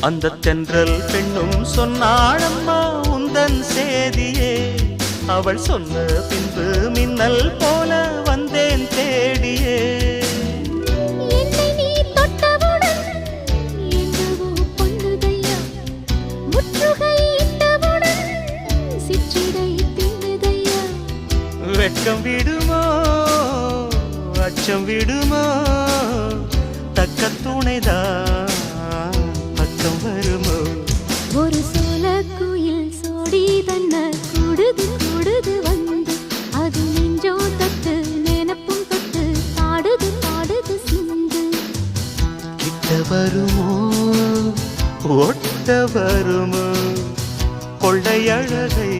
அந்த தென்றல் பெண்ணும் சொன்னாளம்மா உந்தன் சேதியே. அவள் சொன்ன பின்பு மின்னல் போல வந்தேன் தேடியே. என்னை நீ தொட்டவுடன் என்னவோ பொன்னுதையா, முற்றுகையிட்டவுடன் சிற்றிடை தின்னுதையா. வெட்கம் விடுமோ அச்சம் விடுமோ, தக்க துணைதான் பக்கம் வருமோ. ஒரு சோல குயில் சோடி தன்ன கூடுது கூடுது வந்து, அது நெஞ்சோ தொட்டு நினப்பும் தொட்டு பாடுது பாடுது சிந்து. கிட்ட வருமோ ஒட்ட வருமோ கொள்ளையழகை